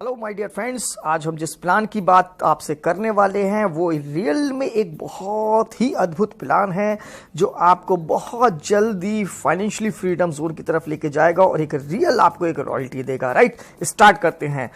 Hello my dear friends, आज हम जिस प्लान की बात आपसे करने वाले हैं वो रियल में एक बहुत ही अद्भुत प्लान है जो आपको बहुत जल्दी फाइनेंशियली फ्रीडम जोन की तरफ लेके जाएगा और एक रियल आपको एक रॉयल्टी देगा। राइट, स्टार्ट करते हैं।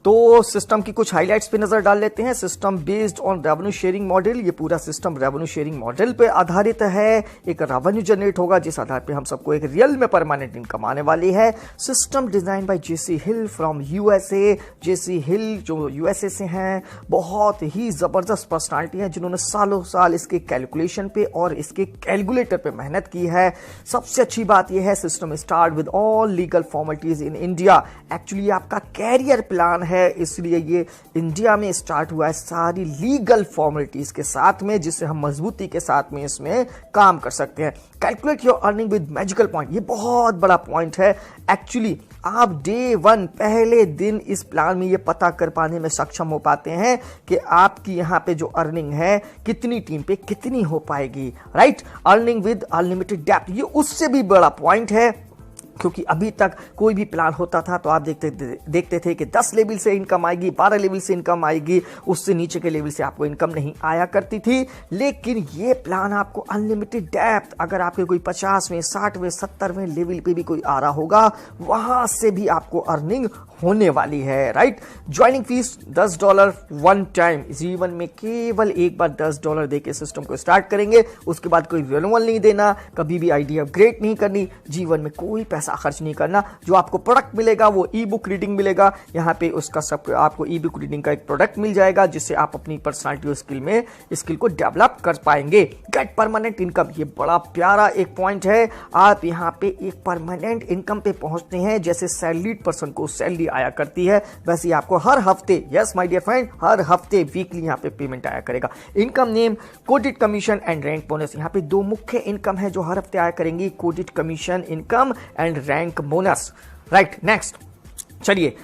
तो सिस्टम की कुछ हाइलाइट्स पे नजर डाल लेते हैं। System based on revenue sharing model. ये पूरा सिस्टम रेवेन्यू शेयरिंग मॉडल पे आधारित है। एक रेवेन्यू जनरेट होगा जिस आधार पे हम सबको एक रियल में परमानेंट इनकम आने वाली है। System design by Jessie Hill from USA. Jessie Hill जो यूएसए से हैं, बहुत ही जबरदस्त पर्सनालिटी है जिन्होंने सालों साल इसके कैलकुलेशन पे और इसके कैलकुलेटर पे मेहनत की है। सबसे अच्छी बात यह है system start with all legal formalities in India. Actually आपका कैरियर प्लान है, इसलिए ये इंडिया में स्टार्ट हुआ है सारी लीगल फॉर्मेलिटीज के साथ में, जिससे हम मजबूती के साथ में इसमें काम कर सकते हैं। Calculate your earning with magical point, ये बहुत बड़ा पॉइंट है। एक्चुअली आप डे वन पहले दिन इस प्लान में ये पता कर पाने में सक्षम हो पाते हैं कि आपकी यहां पे जो अर्निंग है कितनी टीम पे कितनी हो पाएगी। Right, earning with unlimited depth, ये उससे भी बड़ा पॉइंट है, क्योंकि अभी तक कोई भी प्लान होता था तो आप देखते थे कि 10 लेवल से इनकम आएगी, 12 लेवल से इनकम आएगी, उससे नीचे के लेवल से आपको इनकम नहीं आया करती थी। लेकिन ये प्लान आपको अनलिमिटेड डेप्थ, अगर आपके कोई 50वें 60वें 70वें लेवल पे भी कोई आ रहा होगा, वहां से भी आपको अर्निंग होने वाली है। Right, joining fees $10 one time. जीवन में केवल एक बार $10 देके सिस्टम को स्टार्ट करेंगे, उसके बाद कोई रिन्यूअल नहीं देना, कभी भी आईडी अपग्रेड नहीं करनी, जीवन में कोई पैसा खर्च नहीं करना। जो आपको प्रोडक्ट मिलेगा वो ई बुक रीडिंग मिलेगा। यहाँ पे उसका सब आपको ई बुक रीडिंग का एक प्रोडक्ट मिल जाएगा जिससे आप अपनी पर्सनालिटी और स्किल को डेवलप कर पाएंगे। गेट परमानेंट इनकम, ये बड़ा प्यारा एक पॉइंट है। आप यहाँ पे एक परमानेंट इनकम पे पहुंचते हैं। जैसे सैलरीड पर्सन को सैलरी आया करती है, वैसे आपको हर हफ्ते, यस माय डियर फ्रेंड, हर हफ्ते वीकली यहाँ पे पेमेंट आया करेगा। Income name, coded commission and rank bonus. यहाँ पे दो मुख्य इनकम है जो हर हफ्ते आया करेंगी, coded commission income and rank bonus. Right, next चलिए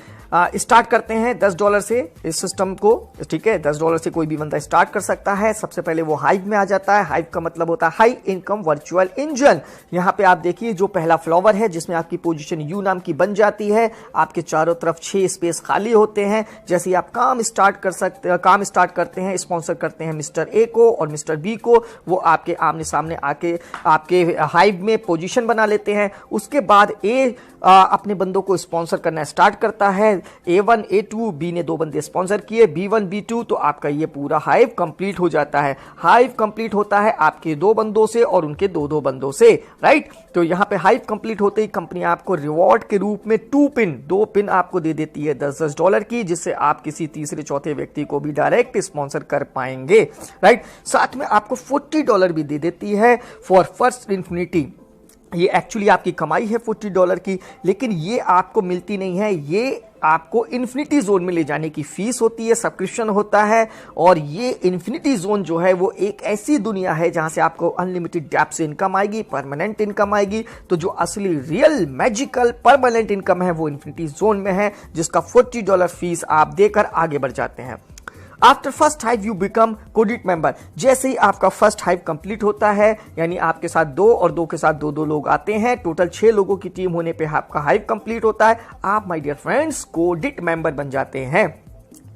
स्टार्ट करते हैं $10 से इस सिस्टम को। ठीक है, $10 से कोई भी बंदा स्टार्ट कर सकता है। सबसे पहले वो हाइव में आ जाता है। हाइव का मतलब होता है हाई इनकम वर्चुअल इंजन। यहाँ पे आप देखिए जो पहला फ्लावर है जिसमें आपकी पोजीशन यू नाम की बन जाती है, आपके चारों तरफ 6 स्पेस खाली होते हैं। जैसे ही आप काम स्टार्ट करते हैं, स्पॉन्सर करते हैं मिस्टर ए को और मिस्टर बी को, वो आपके आमने सामने आके आपके हाइव में पोजीशन बना लेते हैं। उसके बाद ए अपने बंदों को स्पॉन्सर करना स्टार्ट करता है। A1 A2 बी ने 2 बंदे स्पॉन्सर किए, B1 B2, तो आपका ये पूरा हाइव कंप्लीट हो जाता है। हाइव कंप्लीट होता है आपके 2 बंदों से और उनके 2 बंदों से। राइट, तो यहाँ पे हाइव कंप्लीट होते ही कंपनी आपको रिवॉर्ड के रूप में 2 पिन आपको दे देती है $10 की, जिससे आप किसी तीसरे चौथे व्यक्ति को भी डायरेक्ट स्पॉन्सर कर पाएंगे। राइट, साथ में आपको $40 भी दे देती है फॉर फर्स्ट इन्फिनिटी। ये एक्चुअली आपकी कमाई है $40 की, लेकिन ये आपको मिलती नहीं है, ये आपको इन्फिनिटी जोन में ले जाने की फीस होती है, सब्सक्रिप्शन होता है। और ये इन्फिनिटी जोन जो है वो एक ऐसी दुनिया है जहां से आपको अनलिमिटेड डेप्थ से इनकम आएगी, परमानेंट इनकम आएगी। तो जो असली रियल मैजिकल परमानेंट इनकम है वो इन्फिनिटी जोन में है, जिसका $40 फीस आप देकर आगे बढ़ जाते हैं। After first hive you become coded member. जैसे ही आपका फर्स्ट हाइव कंप्लीट होता है, यानी आपके साथ 2 और 2 के साथ 2 लोग आते हैं, टोटल 6 लोगों की टीम होने पे आपका हाइव कंप्लीट होता है, आप my dear friends coded member बन जाते हैं।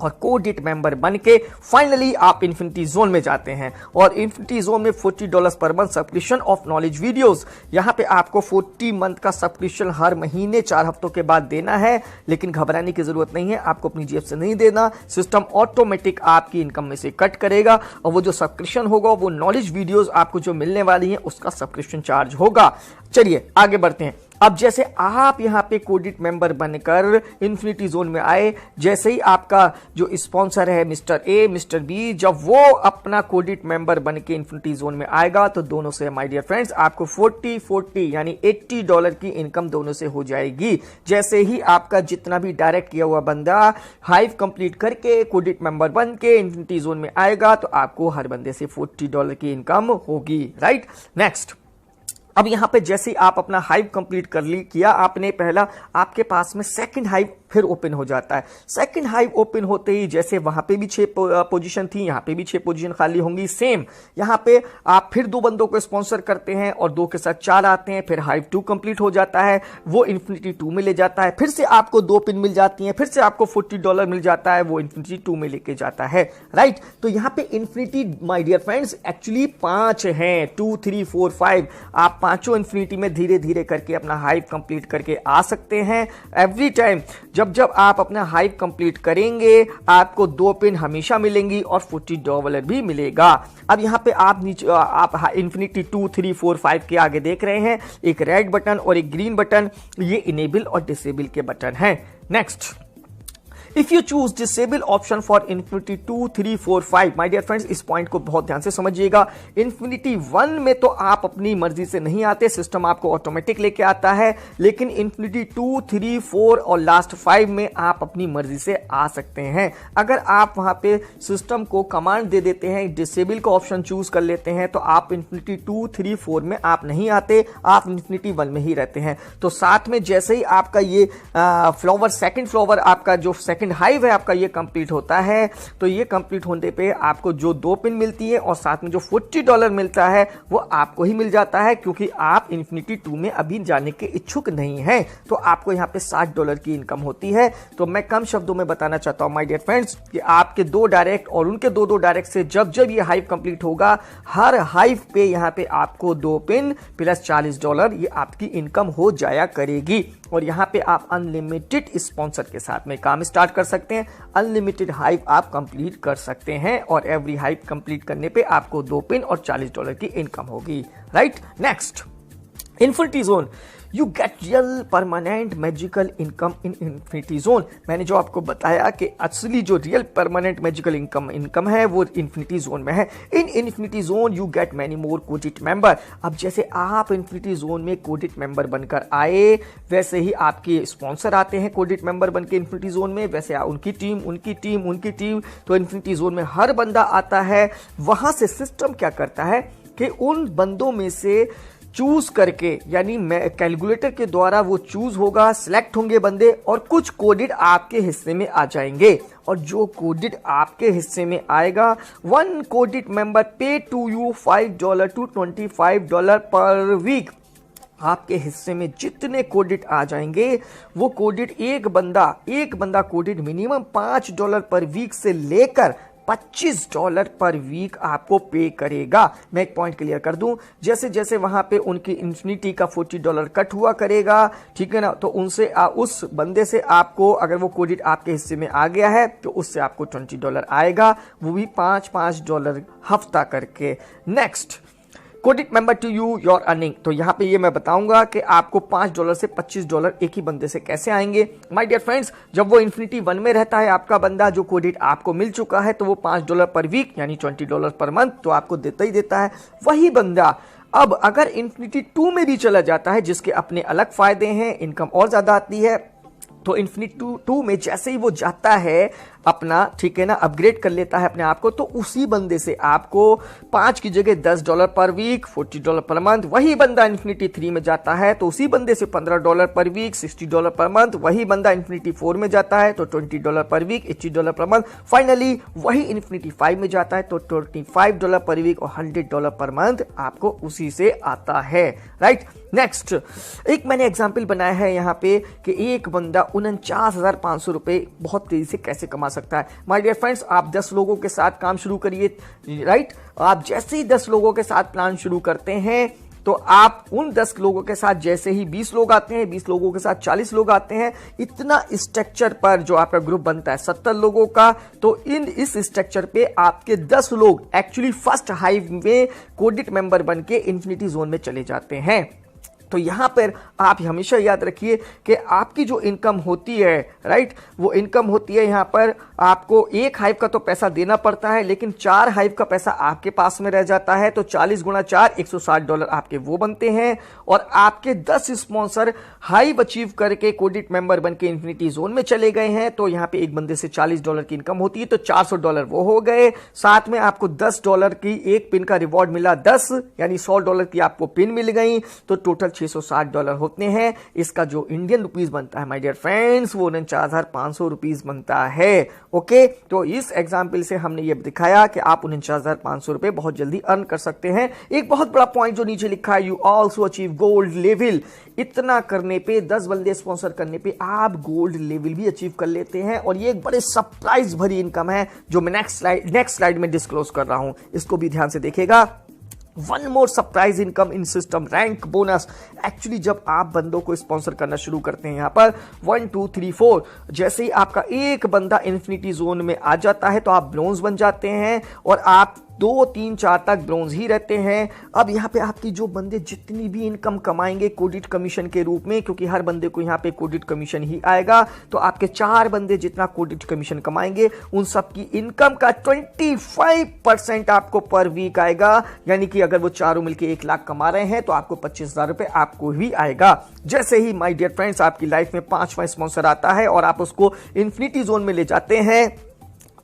और कोडेड मेंबर बन के फाइनली आप इन्फिनिटी जोन में जाते हैं। और इन्फिनिटी जोन में $40 per month subscription of knowledge videos. यहां पे आपको 40 मंथ का सब्सक्रिप्शन हर महीने 4 हफ्तों के बाद देना है, लेकिन घबराने की जरूरत नहीं है, आपको अपनी जेब से नहीं देना, सिस्टम ऑटोमेटिक आपकी इनकम में से कट करेगा और वो जो सब्सक्रिप्शन होगा वो नॉलेज वीडियोस आपको जो मिलने वाली है उसका सब्सक्रिप्शन चार्ज होगा। चलिए आगे बढ़ते हैं। अब जैसे आप यहां पे कोडेड मेंबर बनकर इन्फिनिटी जोन में आए, जैसे ही आपका जो स्पॉन्सर है मिस्टर ए मिस्टर बी, जब वो अपना कोडेड मेंबर बन के इन्फिनिटी जोन में आएगा तो दोनों से माय डियर फ्रेंड्स आपको 40 यानी $80 की इनकम दोनों से हो जाएगी। जैसे ही आपका जितना भी डायरेक्ट किया हुआ बंदा हाइव कंप्लीट करके कोडेड मेंबर बन के इन्फिनिटी जोन में आएगा तो आपको हर बंदे से $40 की इनकम होगी। Right, next. अब यहां पे जैसे आप अपना हाइव कंप्लीट किया आपने पहला, आपके पास में सेकंड हाइव फिर ओपन हो जाता है। सेकंड हाइव ओपन होते ही जैसे वहां पे भी 6 पोजीशन थी, यहां पे भी 6 पोजीशन खाली होंगी, सेम यहां पे आप फिर 2 बंदों को स्पॉन्सर करते हैं और 2 के साथ 4 आते हैं, फिर हाइव 2 कंप्लीट हो जाता है, वो इन्फिनिटी 2 में ले जाता है, फिर से आपको 2 पिन मिल जाती हैं, फिर से आपको $40 मिल जाता है, वो इन्फिनिटी 2 में लेके जाता है, राइट। तो यहां पे infinity my dear friends actually 5 हैं, 2 3 4 5। आप पांचों इन्फिनिटी में धीरे धीरे करके अपना हाइव कंप्लीट करके आ सकते हैं। एवरी टाइम जब आप अपना हाइव कंप्लीट करेंगे आपको 2 पिन हमेशा मिलेंगी और $40 भी मिलेगा। अब यहां पे आप नीचे आप इन्फिनिटी 2 3 4 5 के आगे देख रहे हैं एक रेड बटन और एक ग्रीन बटन, ये इनेबल और डिसेबल के बटन हैं। Next, if you choose disable option for infinity 2 3 4 5, my dear friends इस पॉइंट को बहुत ध्यान से समझिएगा। इन्फिनिटी 1 में तो आप अपनी मर्जी से नहीं आते, सिस्टम आपको ऑटोमेटिक लेके आता है, लेकिन इन्फिनिटी 2 3 4 और लास्ट 5 में आप अपनी मर्जी से आ सकते हैं। अगर आप वहां पे सिस्टम को कमांड दे देते हैं, डिसेबल का ऑप्शन चूज कर लेते हैं, तो आप इन्फिनिटी 2 3 4 में आप नहीं आते, आप इन्फिनिटी 1 में ही रहते हैं। तो साथ में जैसे ही आपका ये फ्लावर सेकंड फ्लावर आपका जो सेकंड हाइव है आपका ये कंप्लीट होता है, तो ये कंप्लीट होने पे आपको जो 2 पिन मिलती है और साथ में जो $40 मिलता है वो आपको ही मिल जाता है, क्योंकि आप इन्फिनिटी 2 में अभी जाने के इच्छुक नहीं हैं। तो आपको यहाँ पे $60 की इनकम होती है। तो मैं कम शब्दों में बताना चाहता हूं माय डियर फ्रेंड्स कि आपके 2 डायरेक्ट और उनके 2 डायरेक्ट से जब ये हाइव कंप्लीट होगा, हर हाइव पे यहाँ पे आपको 2 पिन प्लस $40 ये आपकी इनकम हो जाया करेगी। और यहाँ पे आप अनलिमिटेड स्पॉन्सर के साथ में काम स्टार्ट कर सकते हैं, अनलिमिटेड हाइव आप कंप्लीट कर सकते हैं और एवरी हाइव कंप्लीट करने पे आपको 2 पिन और $40 की इनकम होगी, right. Next, infinity zone, you get real permanent magical income in infinity zone. मैंने जो आपको बताया कि असली जो रियल परमानेंट मैजिकल इनकम है वो इन्फिनिटी जोन में है। In infinity zone you get many more coded member. अब जैसे आप इन्फिनिटी जोन में कोडिट मेंबर बनकर आए, वैसे ही आपके स्पॉन्सर आते हैं कोडिट मेंबर बनकर इन्फिनिटी जोन में, वैसे उनकी टीम। तो इन्फिनिटी जोन में हर बंदा आता है, वहां से सिस्टम क्या करता है कि उन बंदों में से चूज करके, यानी कैलकुलेटर के द्वारा वो चूज होगा, सिलेक्ट होंगे बंदे और कुछ कोडिट आपके हिस्से में आ जाएंगे। और जो कोडिट आपके हिस्से में आएगा, 1 कोडिट मेंबर पे टू यू $5 to $25 पर वीक। आपके हिस्से में जितने कोडिट आ जाएंगे वो कोडिट एक बंदा कोडिट मिनिमम $5 पर वीक से लेकर $25 पर वीक आपको पे करेगा। मैं एक पॉइंट क्लियर कर दूं, जैसे जैसे वहां पे उनकी इन्फिनिटी का $40 कट हुआ करेगा, ठीक है ना, तो उनसे उस बंदे से आपको, अगर वो कोडिट आपके हिस्से में आ गया है तो उससे आपको $20 आएगा, वो भी $5 हफ्ता करके। Next, coded member to you your earning. तो यहां पे ये मैं बताऊंगा कि आपको $5 से $25 एक ही बंदे से कैसे आएंगे। माय डियर फ्रेंड्स, जब वो इन्फिनिटी 1 में रहता है आपका बंदा, जो कोडिट आपको मिल चुका है, तो वो $5 पर वीक यानी $20 पर मंथ तो आपको देता ही देता है। वही बंदा अब अगर इन्फिनिटी 2 में भी चला जाता है, जिसके अपने अलग फायदे हैं, इनकम और ज्यादा आती है, तो इन्फिनिटी 2 में जैसे ही वो जाता है अपना, ठीक है ना, अपग्रेड कर लेता है अपने आप को, तो उसी बंदे से आपको 5 की जगह $10 पर वीक, $40 पर मंथ। वही बंदा इन्फिनिटी 3 में जाता है तो उसी बंदे से $15 पर वीक, $60 पर मंथ। वही बंदा इन्फिनिटी 4 में जाता है तो $20 पर वीक, $80 पर मंथ। फाइनली वही इन्फिनिटी 5 में जाता है तो $25 पर वीक और $100 पर मंथ आपको उसी से आता है, राइट। नेक्स्ट, एक मैंने एग्जाम्पल बनाया है यहाँ पे कि एक बंदा 49,500 रुपए बहुत तेजी से कैसे कमा सकता है। माय डियर फ्रेंड्स, आप 10 लोगों के साथ काम शुरू करिए, राइट। आप जैसे ही 10 लोगों के साथ प्लान शुरू करते हैं तो आप उन 10 लोगों के साथ जैसे ही 20 लोग आते हैं, 20 लोगों के साथ 40 लोग आते हैं, इतना स्ट्रक्चर पर जो आपका ग्रुप बनता है 70 लोगों का, तो इस स्ट्रक्चर पे आपके 10 लोग एक्चुअली फर्स्ट हाइव में कोडिट मेंबर बन के इन्फिनिटी जोन में चले जाते हैं। तो यहां पर आप हमेशा याद रखिए कि आपकी जो इनकम होती है, राइट, वो इनकम होती है यहां पर आपको एक हाइव का तो पैसा देना पड़ता है, लेकिन 4 हाइव का पैसा आपके पास में रह जाता है। तो 40 गुणा 4 $160 आपके वो बनते हैं और आपके 10 स्पॉन्सर हाइव अचीव करके कोडिट मेंबर बन के इन्फिनिटी जोन में चले गए हैं। तो यहां पे एक बंदे से $40 की इनकम होती है तो $400 वो हो गए। साथ में आपको $10 की एक पिन का रिवॉर्ड मिला, 10 यानी $100 की आपको पिन मिल गई, तो टोटल $660 होते हैं। इसका जो इंडियन रुपीज बनता है माय डियर फ्रेंड्स वो 49,500 रुपीज बनता है। ओके, तो इस एग्जाम्पल से हमने ये दिखाया कि आप 49,500 रुपए बहुत जल्दी अर्न कर सकते हैं। एक बहुत बड़ा पॉइंट जो नीचे लिखा है, you also achieve gold level. इतना करने पे 10 बंदे स्पॉन्सर करने पे आप गोल्ड लेवल भी अचीव कर लेते हैं, और ये एक बड़े सरप्राइज भरी इनकम है जो मैं नेक्स्ट स्लाइड में डिस्क्लोज कर रहा हूं। इसको भी ध्यान से देखिएगा। One more surprise income in system, rank bonus. Actually जब आप बंदों को स्पॉन्सर करना शुरू करते हैं, यहां पर 1 2 3 4, जैसे ही आपका एक बंदा इन्फिनिटी जोन में आ जाता है तो आप ब्रोंज बन जाते हैं, और आप 2 3 4 तक ब्रोंज ही रहते हैं। अब यहाँ पे आपकी जो बंदे जितनी भी इनकम कमाएंगे कोडिट कमीशन के रूप में, क्योंकि हर बंदे को यहाँ पे कोडिट कमीशन ही आएगा, तो आपके 4 बंदे जितना कोडिट कमीशन कमाएंगे उन सब की इनकम का 25% आपको पर वीक आएगा। यानी कि अगर वो चारों मिलकर 1 लाख कमा रहे हैं तो आपको 25,000 रुपए आपको ही आएगा। जैसे ही माय डियर फ्रेंड्स आपकी लाइफ में 5वां स्पॉन्सर आता है और आप उसको इन्फिनिटी जोन में ले जाते हैं,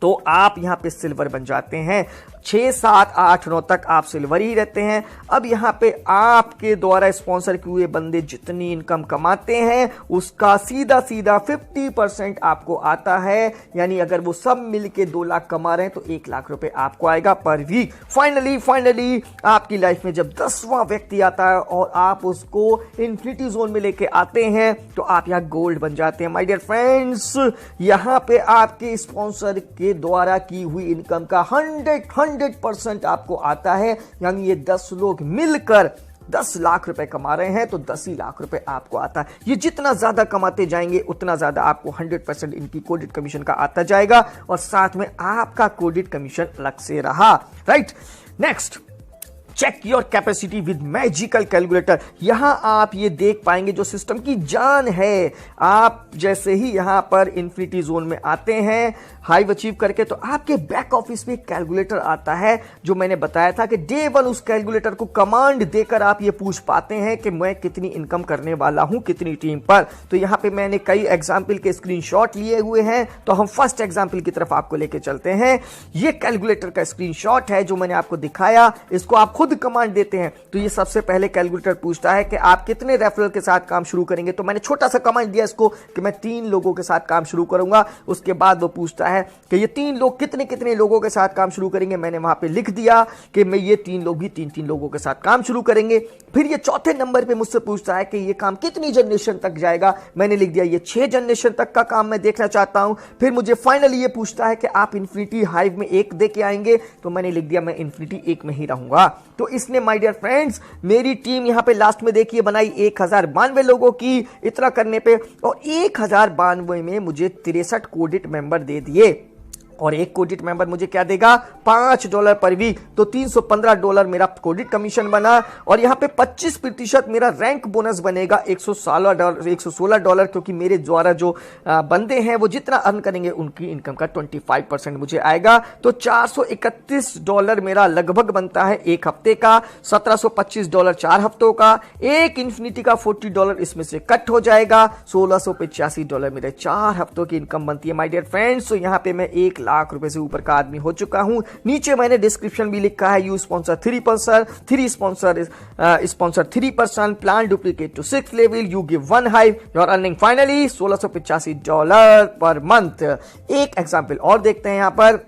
तो आप यहां पे सिल्वर बन जाते हैं। 6 7 8 9 तक आप सिल्वर ही रहते हैं। अब यहां पे आपके द्वारा स्पॉन्सर किए हुए बंदे जितनी इनकम कमाते हैं उसका सीधा 50% आपको आता है। यानी अगर वो सब मिलके 2 लाख कमा रहे हैं तो 1 लाख रुपए आपको आएगा पर वीक। फाइनली आपकी लाइफ में जब 10वां व्यक्ति आता है और आप उसको इन्फिनिटी जोन में लेके आते हैं तो आप यहां गोल्ड बन जाते हैं। माय डियर फ्रेंड्स, यहां पे आपके स्पॉन्सर के द्वारा की हुई इनकम का 100% आपको आता है। यानी ये 10 लोग मिलकर 10 लाख रुपए कमा रहे हैं तो 10 ही लाख रुपए आपको आता है। ये जितना ज्यादा कमाते जाएंगे उतना ज्यादा आपको 100% इनकी कोडिट कमीशन का आता जाएगा, और साथ में आपका कोडिट कमीशन अलग से रहा। Right, next, check your capacity with magical calculator. यहां आप ये देख पाएंगे जो सिस्टम की जान है। आप जैसे ही यहां पर इन्फिनिटी जोन में आते हैं हाइव अचीव करके, तो आपके बैक ऑफिस में कैलकुलेटर आता है जो मैंने बताया था कि डे 1 उस कैलकुलेटर को कमांड देकर आप ये पूछ पाते हैं कि मैं कितनी इनकम करने वाला हूं कितनी टीम पर। तो यहां पे मैंने कई एग्जाम्पल के स्क्रीनशॉट लिए हुए हैं, तो हम फर्स्ट एग्जाम्पल की तरफ आपको लेके चलते हैं। ये कैलकुलेटर का स्क्रीनशॉट है जो मैंने आपको दिखाया। इसको आप खुद कमांड देते हैं तो ये सबसे पहले कैलकुलेटर पूछता है कि आप कितने रेफरल के साथ काम शुरू करेंगे। तो मैंने छोटा सा कमांड दिया इसको कि मैं 3 लोगों के साथ काम शुरू करूंगा। उसके बाद वो पूछता है कि ये 3 लोग कितने कितने लोगों के साथ काम शुरू करेंगे। मैंने वहां पे लिख दिया कि मैं ये 3 लोग भी 3 लोगों के साथ काम शुरू करेंगे। फिर ये चौथे नंबर पे मुझसे पूछता है कि ये काम कितनी जनरेशन तक जाएगा। मैंने लिख दिया ये 6 जनरेशन तक का काम मैं देखना चाहता हूं। फिर मुझे फाइनली ये पूछता है कि आप इन्फिनिटी हाइव में 1 दे के आएंगे। तो मैंने लिख दिया मैं इन्फिनिटी 1 में ही रहूंगा। तो इसने माय डियर फ्रेंड्स मेरी टीम यहां पे लास्ट में देखिए बनाई 1092 लोगों की। इतना करने पे और 1092 में मुझे 63 कोडिट मेंबर दे दिए, और एक कोडिट मेंबर मुझे क्या देगा, $5 पर वीक। तो $315 मेरा कोडिट कमीशन बना, और यहां पे 25% मेरा रैंक बोनस बनेगा $116, क्योंकि मेरे द्वारा जो बंदे हैं वो जितना अर्न करेंगे उनकी इनकम का 25% मुझे आएगा। तो $431 मेरा लगभग बनता है 1 हफ्ते का, $1725 4 हफ्तों का, एक इन्फिनिटी का $40 इसमें से कट हो जाएगा, $1685 मेरे 4 हफ्तों की इनकम बनती है माय डियर फ्रेंड्स। तो यहां पे मैं 1 लाख रुपए से ऊपर का आदमी हो चुका हूं। नीचे मैंने डिस्क्रिप्शन भी लिखा है, you sponsor 3% plan duplicate to 6th level, you give 1 hive, your earning finally $1685 पर मंथ। एक एग्जांपल और देखते हैं। यहां पर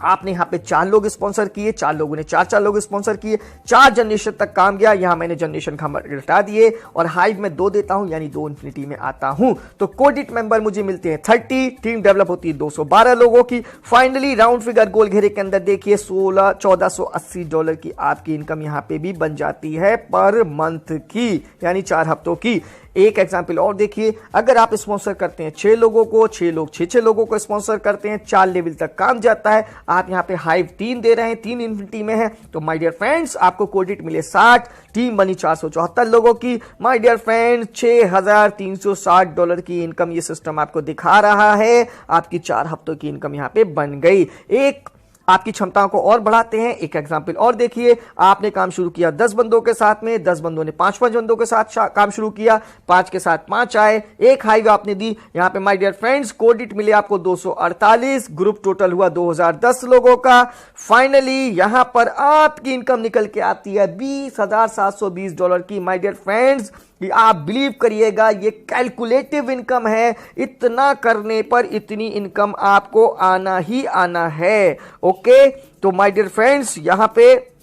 आपने यहां पे 4 लोग स्पॉन्सर किए, 4 लोगों ने 4 लोग स्पॉन्सर किए, 4 जनरेशन तक काम गया। यहां मैंने जनरेशन घटा दिए और हाइव में 2 देता हूं, यानी 2 इन्फिनिटी में आता हूं। तो कोडिट मेंबर मुझे मिलते हैं 30, टीम डेवलप होती है 212 लोगों की। फाइनली राउंड फिगर गोल घेरे के अंदर देखिए $1480 की आपकी इनकम यहां पे भी बन जाती है पर मंथ की, यानी 4 हफ्तों की। एक एग्जाम्पल और देखिए, अगर आप स्पॉन्सर करते हैं 6 लोगों को, 6 लोग 6 लोगों को स्पॉन्सर करते हैं, 4 लेवल तक काम जाता है, आप यहां पे हाइव 3 दे रहे हैं, 3 इन्फिनिटी में है, तो माय डियर फ्रेंड्स आपको कोडिट मिले 60, टीम बनी 474 लोगों की। माय डियर फ्रेंड्स $6360 की इनकम ये सिस्टम आपको दिखा रहा है। आपकी 4 हफ्तों की इनकम यहां पे बन गई। एक आपकी क्षमताओं को और बढ़ाते हैं। एक एग्जाम्पल और देखिए, आपने काम शुरू किया 10 बंदों के साथ में, 10 बंदों ने 5 बंदों के साथ काम शुरू किया, 5 के साथ 5 आए, एक हाईवे आपने दी। यहां पे माय डियर फ्रेंड्स क्रेडिट मिले आपको 248, ग्रुप टोटल हुआ 2010 लोगों का। फाइनली यहां पर आपकी इनकम निकल के आती है $20,720 की। माय डियर फ्रेंड्स, आप बिलीव करिएगा, ये कैलकुलेटिव इनकम है। इतना करने पर इतनी इनकम आपको आना ही आना है। ओके, तो माय डियर फ्रेंड्स, यहां पे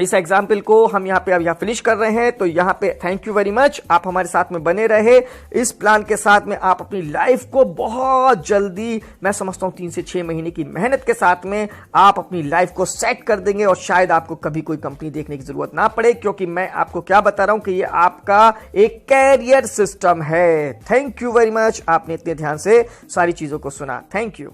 इस एग्जाम्पल को हम यहां पे अब यहां फिनिश कर रहे हैं। तो यहां पे थैंक यू वेरी मच, आप हमारे साथ में बने रहे। इस प्लान के साथ में आप अपनी लाइफ को बहुत जल्दी, मैं समझता हूं 3 से 6 महीने की मेहनत के साथ में आप अपनी लाइफ को सेट कर देंगे और शायद आपको कभी कोई कंपनी देखने की जरूरत ना पड़े, क्योंकि मैं आपको क्या बता रहा हूं कि ये आपका एक कैरियर सिस्टम है। थैंक यू वेरी मच, आपने इतने ध्यान से सारी चीजों को सुना। Thank you.